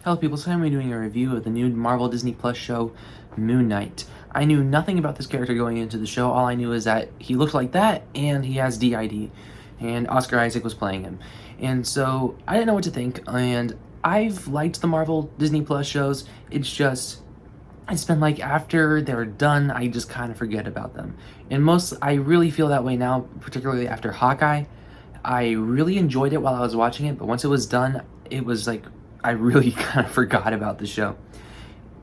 Hello people, today I'm doing a review of the new Marvel Disney Plus show, MoonKnight. I knew nothing about this character going into the show. All I knew is that he looked like that and he has DID. And Oscar Isaac was playing him. And so I didn't know what to think, and I've liked the Marvel Disney Plus shows. It's been like after they're done, I just kind of forget about them. And I really feel that way now, particularly after Hawkeye. I really enjoyed it while I was watching it, but once it was done, it was like I really kind of forgot about the show.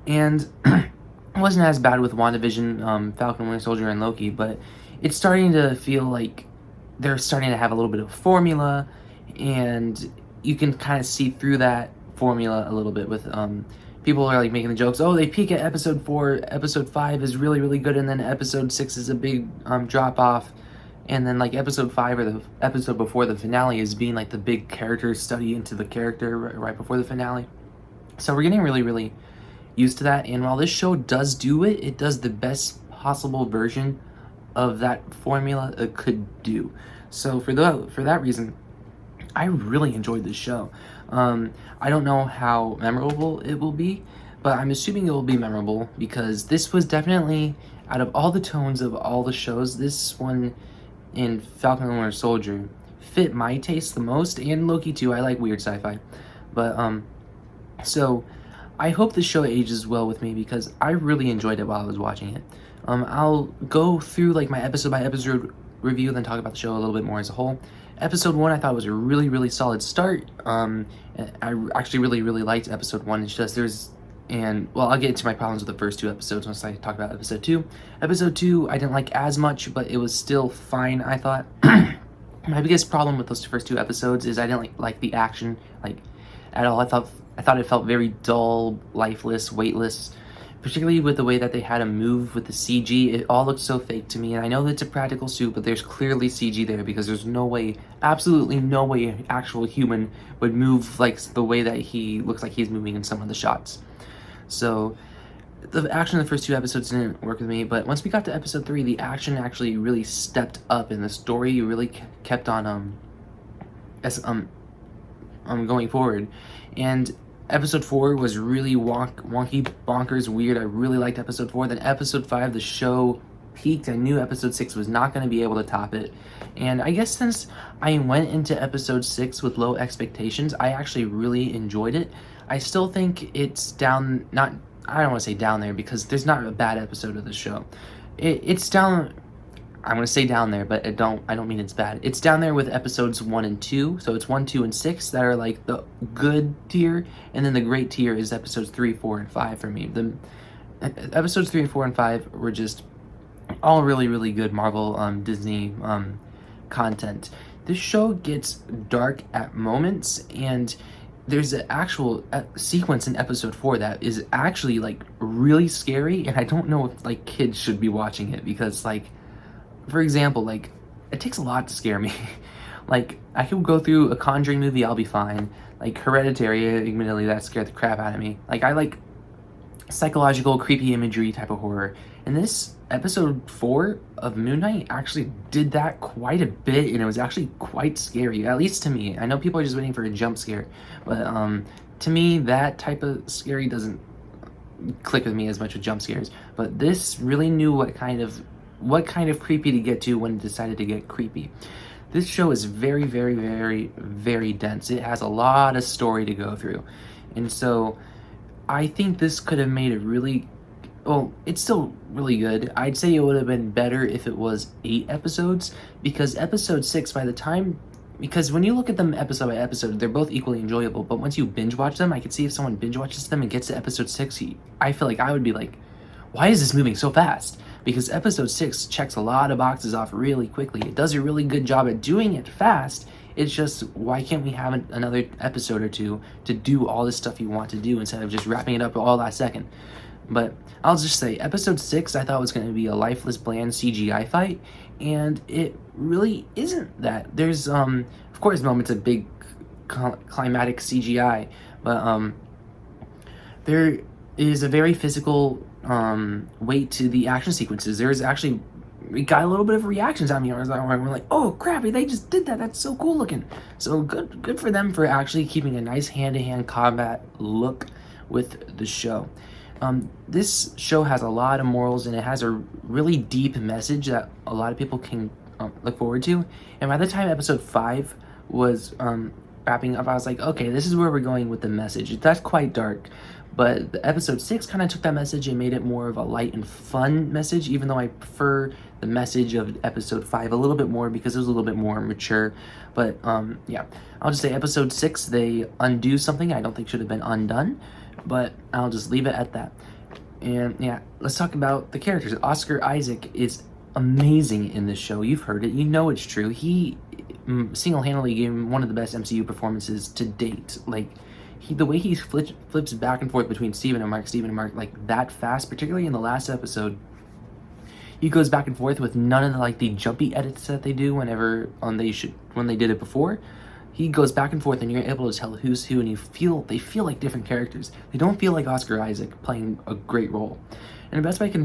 And it wasn't as bad with WandaVision, Falcon Winter Soldier, and Loki, but it's starting to feel like they're starting to have a little bit of formula, and you can kind of see through that formula a little bit with people are like making the jokes, oh, they peak at episode 4, episode 5 is really, really good, and then episode 6 is a big drop off. And then like episode 5 or the episode before the finale is being like the big character study into the character right before the finale. So we're getting really, really used to that. And while this show does do it, it does the best possible version of that formula it could do. So for that reason, I really enjoyed this show. I don't know how memorable it will be, but I'm assuming it will be memorable because this was definitely, out of all the tones of all the shows, this one in Falcon and Winter Soldier fit my taste the most, and Loki too. I like weird sci-fi, but so I hope the show ages well with me because I really enjoyed it while I was watching it. I'll go through like my episode by episode review, then talk about the show a little bit more as a whole. Episode 1 I thought was a really, really solid start. I actually really, really liked episode 1. It's just I'll get into my problems with the first 2 episodes once I talk about episode 2. Episode 2 I didn't like as much, but it was still fine, I thought. My biggest problem with those first 2 episodes is I didn't like the action at all. I thought it felt very dull, lifeless, weightless, particularly with the way that they had to move with the CG. It all looked so fake to me, and I know that it's a practical suit, but there's clearly CG there because there's no way, absolutely no way an actual human would move like the way that he looks like he's moving in some of the shots. So the action in the first 2 episodes didn't work with me, but once we got to episode 3, the action actually really stepped up, and the story really kept on going forward. And episode 4 was really wonky, bonkers, weird. I really liked episode 4. Then episode 5, the show peaked. I knew episode 6 was not going to be able to top it. And I guess since I went into episode 6 with low expectations, I actually really enjoyed it. I still think it's I don't want to say down there because there's not a bad episode of the show. It's down, I'm going to say down there, but I don't mean it's bad. It's down there with episodes 1 and 2. So it's 1, 2, and 6 that are like the good tier, and then the great tier is episodes 3, 4, and 5 for me. The episodes 3, 4, and 5 were just all really, really good Marvel Disney content. This show gets dark at moments, and there's an actual sequence in episode 4 that is actually like really scary, and I don't know if like kids should be watching it because, like, for example, like, it takes a lot to scare me. Like, I could go through a Conjuring movie, I'll be fine. Like Hereditary, admittedly, that scared the crap out of me. Like, I like psychological, creepy imagery type of horror. And this episode 4 of MoonKnight actually did that quite a bit, and it was actually quite scary, at least to me. I know people are just waiting for a jump scare, but to me, that type of scary doesn't click with me as much with jump scares. But this really knew what kind of creepy to get to when it decided to get creepy. This show is very, very, very, very dense. It has a lot of story to go through, and so I think this could have made it really, well, it's still really good. I'd say it would have been better if it was 8 episodes, because episode 6, because when you look at them episode by episode, they're both equally enjoyable, but once you binge watch them, I could see if someone binge watches them and gets to episode 6, I feel like I would be like, why is this moving so fast? Because episode 6 checks a lot of boxes off really quickly. It does a really good job at doing it fast. It's just, why can't we have another episode or 2 to do all this stuff you want to do instead of just wrapping it up all last second? But I'll just say, episode 6 I thought was going to be a lifeless, bland CGI fight, and it really isn't that. There's, of course, moments of big climatic CGI, but there is a very physical weight to the action sequences. There's actually, we got a little bit of reactions on me. We're like, oh crap, they just did that. That's so cool looking. So good for them for actually keeping a nice hand-to-hand combat look with the show. This show has a lot of morals, and it has a really deep message that a lot of people can look forward to. And by the time episode 5 was wrapping up, I was like, okay, this is where we're going with the message. That's quite dark. But the episode 6 kind of took that message and made it more of a light and fun message, even though I prefer the message of episode 5 a little bit more because it was a little bit more mature. But yeah, I'll just say episode 6, they undo something I don't think should have been undone, but I'll just leave it at that. And yeah, let's talk about the characters. Oscar Isaac is amazing in this show. You've heard it. You know it's true. He single-handedly gave him one of the best MCU performances to date. Like, the way he flips back and forth between Steven and Mark, like that fast, particularly in the last episode. He goes back and forth with none of the, like, the jumpy edits that they do when they did it before. He goes back and forth, and you're able to tell who's who, and they feel like different characters. They don't feel like Oscar Isaac playing a great role. And the best way I can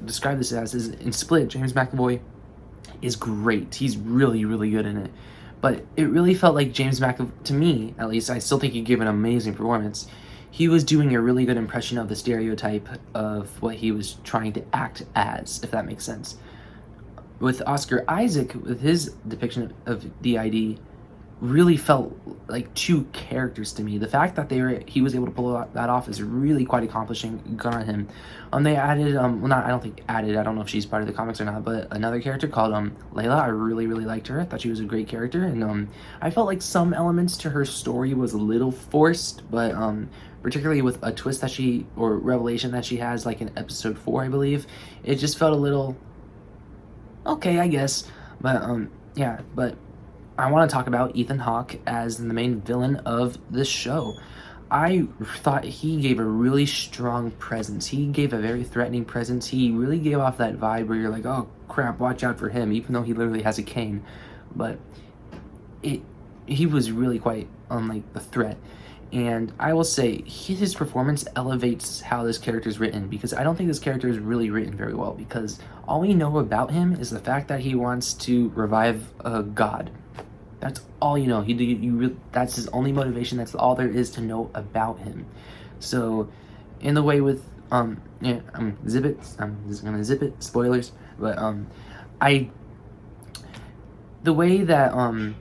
describe this as is in Split, James McAvoy is great. He's really, really good in it. But it really felt like James McAvoy, to me at least, I still think he gave an amazing performance. He was doing a really good impression of the stereotype of what he was trying to act as, if that makes sense. With Oscar Isaac, with his depiction of DID, really felt like two characters to me. The fact that he was able to pull that off is really quite accomplishing. Good on him. They added I don't know if she's part of the comics or not, but another character called Layla. I really, really liked her. I thought she was a great character, and I felt like some elements to her story was a little forced, but particularly with a twist or revelation that she has, like in episode 4, I believe, it just felt a little okay, I guess. But yeah, but I want to talk about Ethan Hawke as the main villain of this show. I thought he gave a really strong presence. He gave a very threatening presence. He really gave off that vibe where you're like, oh crap, watch out for him, even though he literally has a cane. But he was really quite unlike the threat. And I will say, his performance elevates how this character is written, because I don't think this character is really written very well, because all we know about him is the fact that he wants to revive a god. That's all you know. That's his only motivation. That's all there is to know about him. So, in the way with I'm just gonna zip it. Spoilers, but the way that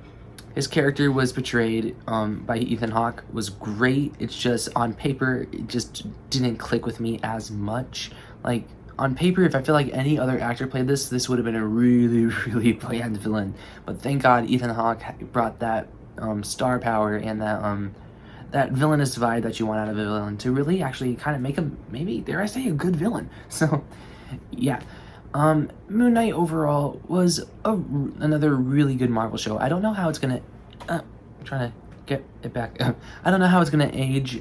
his character was portrayed by Ethan Hawke was great. It's just on paper, it just didn't click with me as much. Like, on paper, if I feel like any other actor played this would have been a really, really bland villain. But thank God Ethan Hawke brought that star power and that villainous vibe that you want out of a villain to really actually kind of make him, maybe, dare I say, a good villain. So, yeah. Moon Knight overall was another really good Marvel show. I don't know how it's gonna... I'm trying to get it back. I don't know how it's gonna age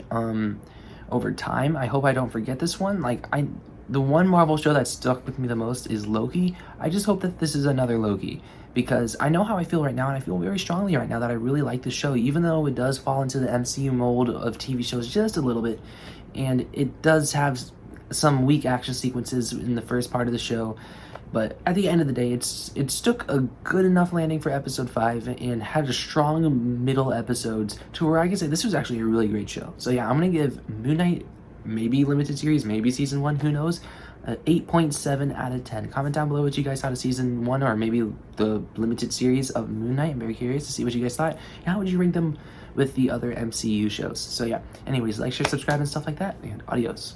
over time. I hope I don't forget this one. The one Marvel show that stuck with me the most is Loki. I just hope that this is another Loki, because I know how I feel right now, and I feel very strongly right now that I really like this show, even though it does fall into the MCU mold of TV shows just a little bit, and it does have some weak action sequences in the first part of the show. But at the end of the day, it took a good enough landing for episode 5 and had a strong middle episodes to where I can say this was actually a really great show. So yeah, I'm gonna give Moon Knight, maybe limited series, maybe season 1, who knows, 8.7 out of 10. Comment down below what you guys thought of season 1 or maybe the limited series of Moon Knight. I'm very curious to see what you guys thought. And how would you rank them with the other MCU shows? So yeah, anyways, like, share, subscribe, and stuff like that, and adios.